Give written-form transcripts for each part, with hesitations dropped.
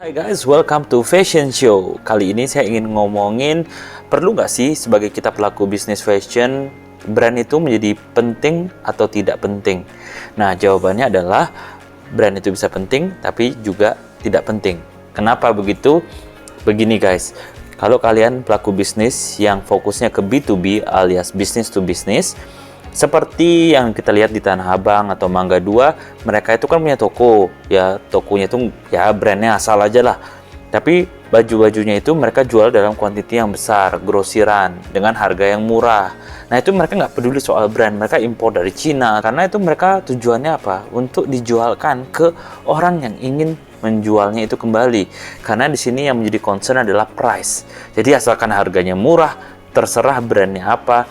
Hai guys, welcome to Fashion Show. Kali ini saya ingin ngomongin, perlu nggak sih sebagai kita pelaku bisnis fashion, brand itu menjadi penting atau tidak penting? Nah, jawabannya adalah brand itu bisa penting, tapi juga tidak penting. Kenapa begitu? Begini guys, kalau kalian pelaku bisnis yang fokusnya ke B2B alias business to business, seperti yang kita lihat di Tanah Abang atau Mangga 2, mereka itu kan punya toko, ya tokonya itu ya brandnya asal aja lah. Tapi baju-bajunya itu mereka jual dalam kuantiti yang besar, grosiran, dengan harga yang murah. Nah itu mereka nggak peduli soal brand, mereka impor dari Cina, karena itu mereka tujuannya apa? Untuk dijualkan ke orang yang ingin menjualnya itu kembali. Karena di sini yang menjadi concern adalah price. Jadi asalkan harganya murah, terserah brandnya apa,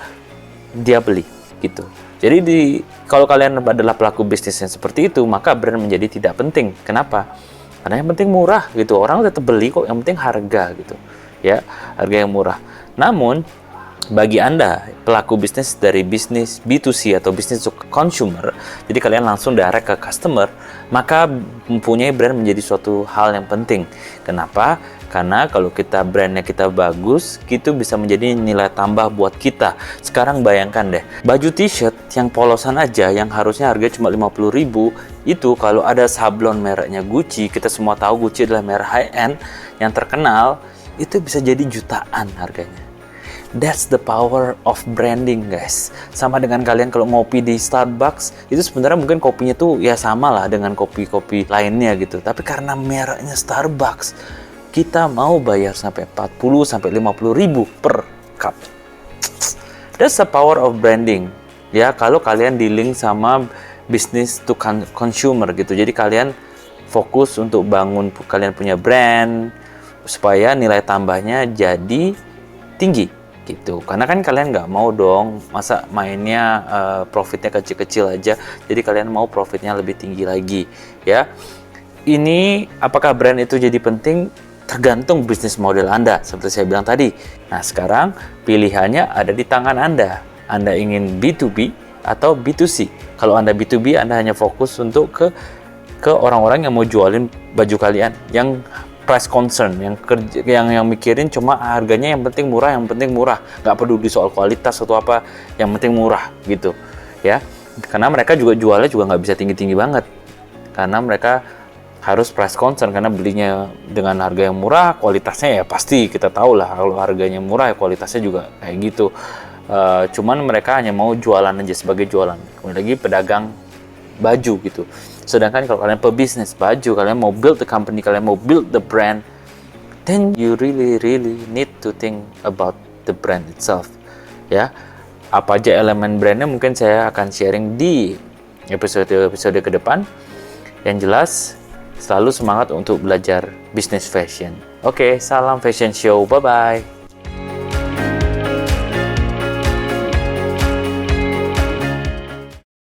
dia beli. Gitu. Jadi kalau kalian adalah pelaku bisnis yang seperti itu, maka brand menjadi tidak penting. Kenapa? Karena yang penting murah gitu. Orang tetap beli kok, yang penting harga gitu. Ya, harga yang murah. Namun bagi Anda pelaku bisnis dari bisnis B2C atau bisnis to consumer, jadi kalian langsung direct ke customer, maka mempunyai brand menjadi suatu hal yang penting. Kenapa? Karena kalau brandnya kita bagus, itu bisa menjadi nilai tambah buat kita. Sekarang bayangkan deh, baju t-shirt yang polosan aja yang harusnya harganya cuma 50.000, itu kalau ada sablon mereknya Gucci, kita semua tahu Gucci adalah merek high end yang terkenal, itu bisa jadi jutaan harganya. That's the power of branding guys. Sama dengan kalian kalau ngopi di Starbucks, itu sebenarnya mungkin kopinya tuh ya sama lah dengan kopi-kopi lainnya gitu. Tapi karena mereknya Starbucks, kita mau bayar sampai 40 sampai 50 ribu per cup. That's the power of branding. Ya, kalau kalian dealing sama business to consumer gitu. Jadi kalian fokus untuk bangun kalian punya brand supaya nilai tambahnya jadi tinggi gitu. Karena kan kalian nggak mau dong masa mainnya profitnya kecil-kecil aja. Jadi kalian mau profitnya lebih tinggi lagi, ya. Ini apakah brand itu jadi penting? Tergantung bisnis model Anda, seperti saya bilang tadi. Nah, sekarang pilihannya ada di tangan Anda. Anda ingin B2B atau B2C. Kalau Anda B2B, Anda hanya fokus untuk ke orang-orang yang mau jualin baju kalian, yang price concern, yang mikirin cuma harganya yang penting murah, nggak peduli soal kualitas atau apa, yang penting murah gitu, ya. Karena mereka juga jualnya juga nggak bisa tinggi-tinggi banget, karena mereka harus price concern, karena belinya dengan harga yang murah, kualitasnya ya pasti kita tahu lah, kalau harganya murah ya kualitasnya juga kayak gitu. Cuman mereka hanya mau jualan aja sebagai jualan, kemudian lagi pedagang baju gitu. Sedangkan kalau kalian pebisnis baju, kalian mau build the company, kalian mau build the brand, then you really need to think about the brand itself, ya. Apa aja elemen brandnya mungkin saya akan sharing di episode ke depan. Yang jelas, selalu semangat untuk belajar bisnis fashion. Oke, salam fashion show, bye bye.